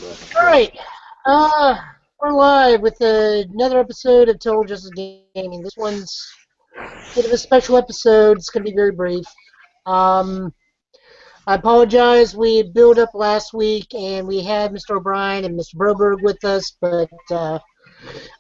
All right, uh, we're live with another episode of Total Justice Gaming. This one's a bit of a special episode. It's going to be very brief. Um, I apologize. We built up last week, and we had Mr. O'Brien and Mr. Broberg with us, but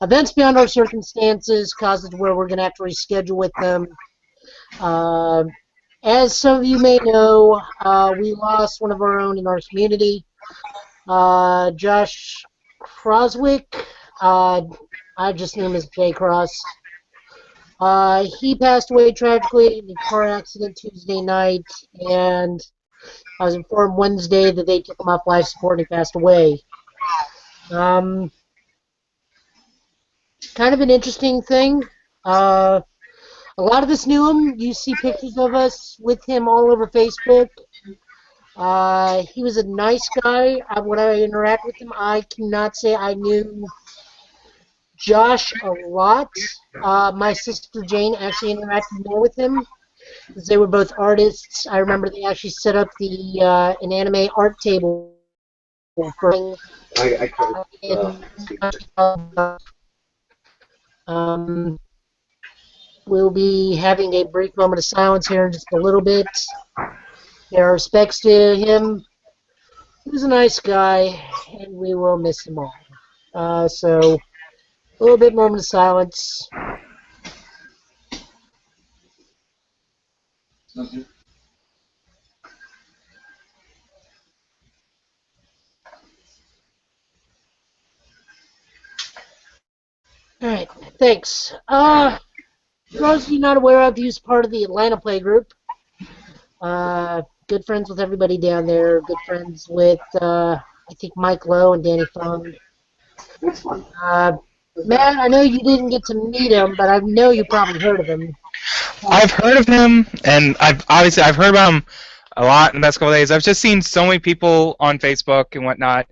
events beyond our circumstances caused it to where we're going to have to reschedule with them. Uh, as some of you may know, we lost one of our own in our community. Josh Kroswek. I just knew him as J Cross. He passed away tragically in a car accident Tuesday night, and I was informed Wednesday that they took him off life support and he passed away. Kind of an interesting thing. A lot of us knew him. You see pictures of us with him all over Facebook. He was a nice guy. When I interact with him, I cannot say I knew Josh a lot. My sister Jane actually interacted more with him because they were both artists. I remember they actually set up an anime art table for um, we'll be having a brief moment of silence here in just a little bit. Our respects to him. He was a nice guy, and we will miss him all. So, a little bit moment of silence. All right, thanks. For those of you not aware of, he's part of the Atlanta Play Group. Good friends with everybody down there. Good friends with, I think, Mike Lowe and Danny Fung. Matt, I know you didn't get to meet him, but I know you probably heard of him. I've heard of him, and I've heard about him a lot in the past couple days. I've just seen so many people on Facebook and whatnot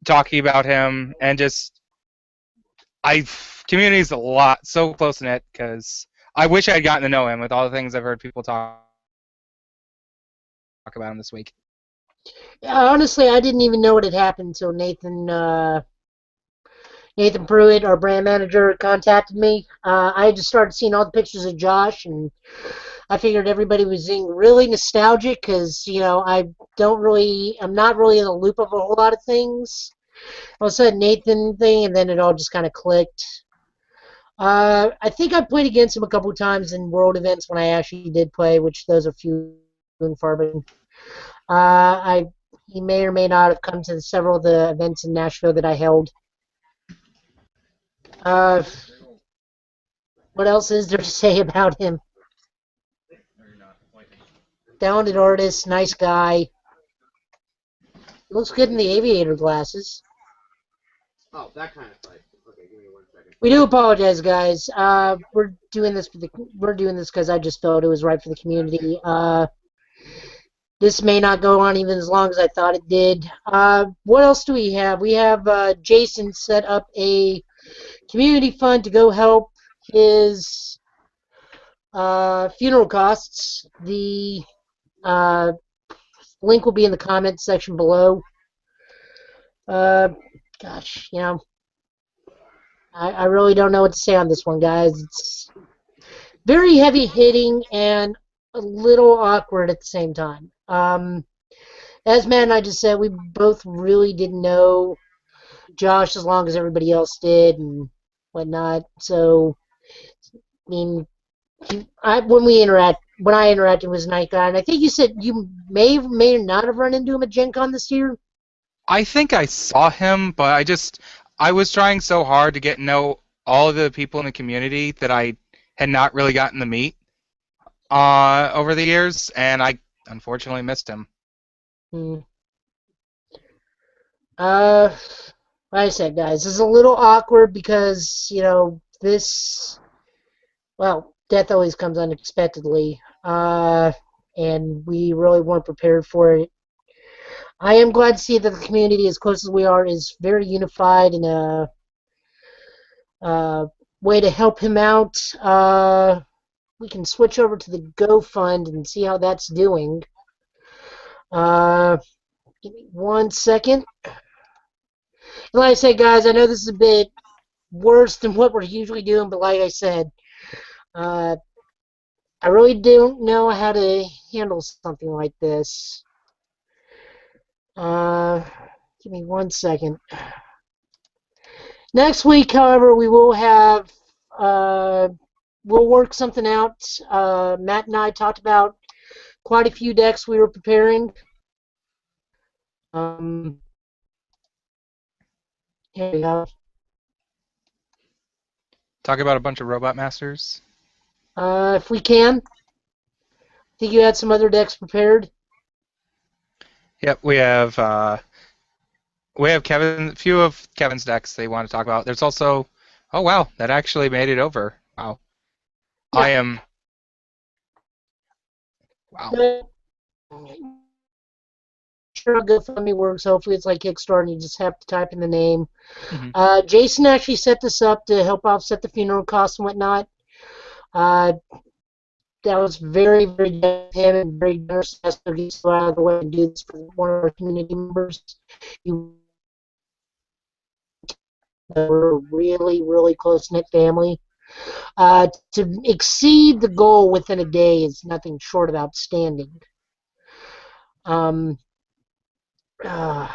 talking about him, and community's a lot so close knit because I wish I had gotten to know him with all the things I've heard people talk about him this week. Yeah, honestly, I didn't even know what had happened until Nathan Pruitt, our brand manager, contacted me. I just started seeing all the pictures of Josh, and I figured everybody was being really nostalgic because, I'm not really in the loop of a whole lot of things. All of a sudden, Nathan thing, and then it all just kind of clicked. I think I played against him a couple times in world events when I actually did play, which those are few and far between. He may or may not have come to several of the events in Nashville that I held. What else is there to say about him? Talented artist, nice guy. Looks good in the aviator glasses. Oh, that kind of fight. Okay, give me 1 second. We do apologize, guys. We're doing this because I just felt it was right for the community. This may not go on even as long as I thought it did. What else do we have? We have Jason set up a community fund to go help his funeral costs. The link will be in the comments section below. Gosh, I really don't know what to say on this one, guys. It's very heavy hitting and a little awkward at the same time. As Matt and I just said, we both really didn't know Josh as long as everybody else did and whatnot. So, I mean, when I interacted with a nice guy, and I think you said you may not have run into him at Gen Con this year. I think I saw him, but I was trying so hard to get to know all of the people in the community that I had not really gotten to meet over the years, and I unfortunately missed him. Like I said, guys, this is a little awkward because, death always comes unexpectedly, and we really weren't prepared for it. I am glad to see that the community, as close as we are, is very unified in a way to help him out. We can switch over to the GoFund and see how that's doing. Give me 1 second. Like I said, guys, I know this is a bit worse than what we're usually doing, but like I said, uh, I really don't know how to handle something like this. Uh, Give me 1 second. Next week, however, we will have we'll work something out. Matt and I talked about quite a few decks we were preparing. Um, Here we go. Talk about a bunch of robot masters. If we can, I think you had some other decks prepared. Yep, we have Kevin. A few of Kevin's decks they want to talk about. There's also, oh wow, that actually made it over. Wow, I Yeah. am. Wow. Sure, how GoFundMe works. Hopefully, it's like Kickstarter, and you just have to type in the name. Hmm. Jason actually set this up to help offset the funeral costs and whatnot. Uh, that was very, very generous of him and very generous of us to get so out of the way and do this for one of our community members. You We're a really, really close knit family. To exceed the goal within a day is nothing short of outstanding. Um, uh,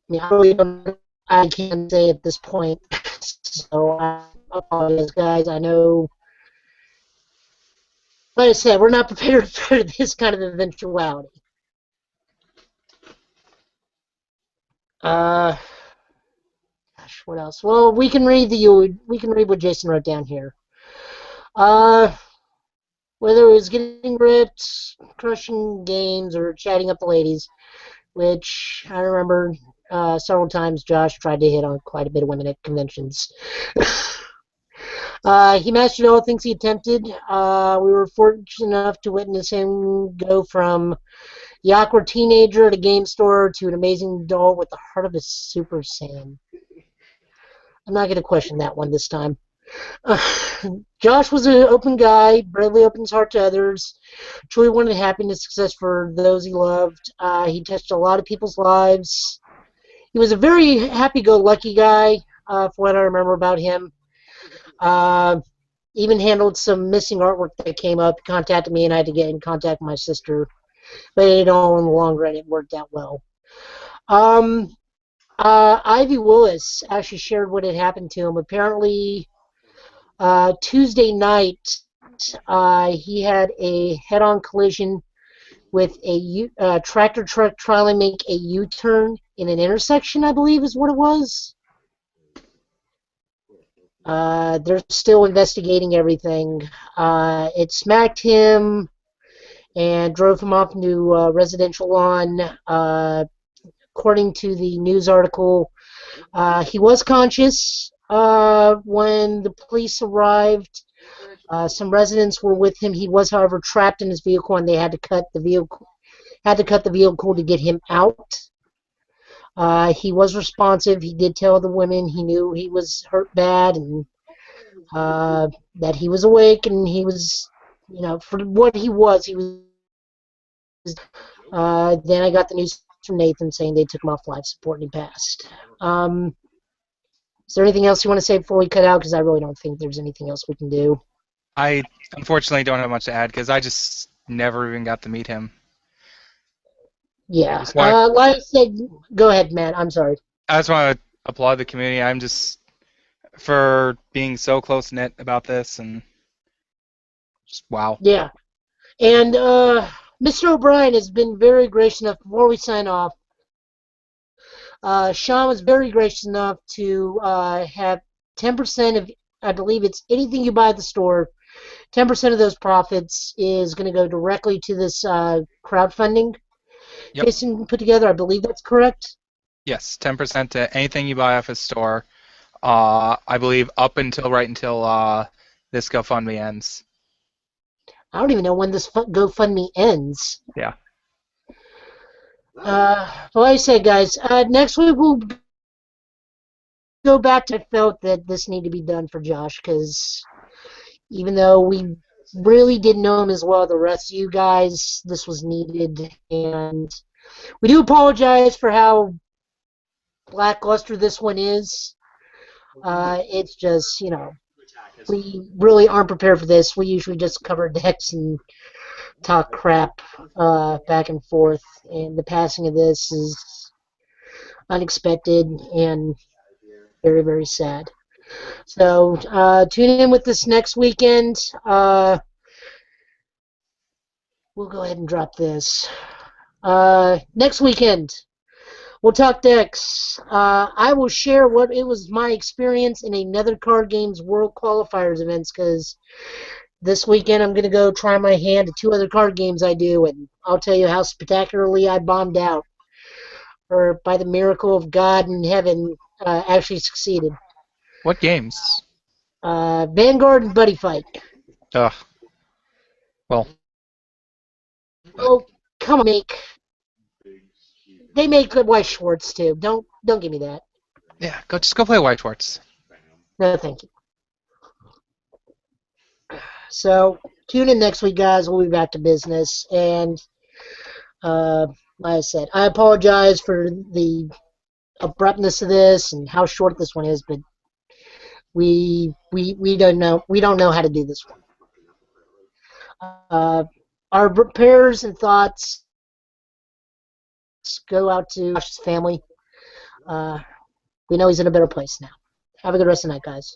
yeah, I really don't know what I can say at this point. So I apologize, guys. I know, like I said, we're not prepared for this kind of eventuality. Uh, Gosh, what else? Well, we can read what Jason wrote down here. Uh, Whether it was getting ripped, crushing games, or chatting up the ladies, which I remember several times Josh tried to hit on quite a bit of women at conventions. He mastered all things he attempted. We were fortunate enough to witness him go from the awkward teenager at a game store to an amazing adult with the heart of a Super Saiyan. I'm not going to question that one this time. Josh was an open guy, bravely opened his heart to others, truly wanted happiness and success for those he loved. He touched a lot of people's lives. He was a very happy-go-lucky guy, for what I remember about him. Uh, Even handled some missing artwork that came up. He contacted me, and I had to get in contact with my sister. But in the long run, it worked out well. Um, Ivy Willis actually shared what had happened to him. Apparently, Tuesday night, he had a head-on collision with a tractor truck trying to make a U-turn in an intersection, I believe is what it was. They're still investigating everything. It smacked him and drove him off into residential lawn. According to the news article, he was conscious when the police arrived. Some residents were with him. He was, however, trapped in his vehicle, and they had to cut the vehicle to get him out. He was responsive. He did tell the women he knew he was hurt bad and that he was awake and he was, for what he was, he was. Then I got the news from Nathan saying they took him off life support and he passed. Is there anything else you want to say before we cut out? Because I really don't think there's anything else we can do. I unfortunately don't have much to add because I just never even got to meet him. Yeah. Just want Like I said, go ahead, Matt. I'm sorry. I just want to applaud the community. I'm just for being so close knit about this and just wow. Yeah. And Mr. O'Brien has been very gracious enough, before we sign off, Sean was very gracious enough to have 10% of, I believe it's anything you buy at the store, 10% of those profits is going to go directly to this crowdfunding Yep. Jason put together. I believe that's correct. Yes, 10% to anything you buy off his store. I believe right until this GoFundMe ends. I don't even know when this GoFundMe ends. Yeah. Well, like I said, guys, next week we'll go back to I felt that this needed to be done for Josh because even though we really didn't know him as well as the rest of you guys, this was needed. And We do apologize for how lackluster this one is. It's just, we really aren't prepared for this. We usually just cover decks and talk crap back and forth, and the passing of this is unexpected and very, very sad. So tune in with us next weekend. We'll go ahead and drop this. Next weekend, we'll talk decks. I will share what it was my experience in another Card Games World Qualifiers events, because this weekend I'm going to go try my hand at 2 other card games I do, and I'll tell you how spectacularly I bombed out, or by the miracle of God in heaven, actually succeeded. What games? Vanguard and Buddy Fight. Ugh. Well. Oh, come on, they make good White Schwartz too. Don't give me that. Yeah, just go play White Schwartz. No, thank you. So tune in next week, guys. We'll be back to business. And like I said, I apologize for the abruptness of this and how short this one is, but we don't know how to do this one. Our prayers and thoughts go out to Josh's family. We know he's in a better place now. Have a good rest of the night, guys.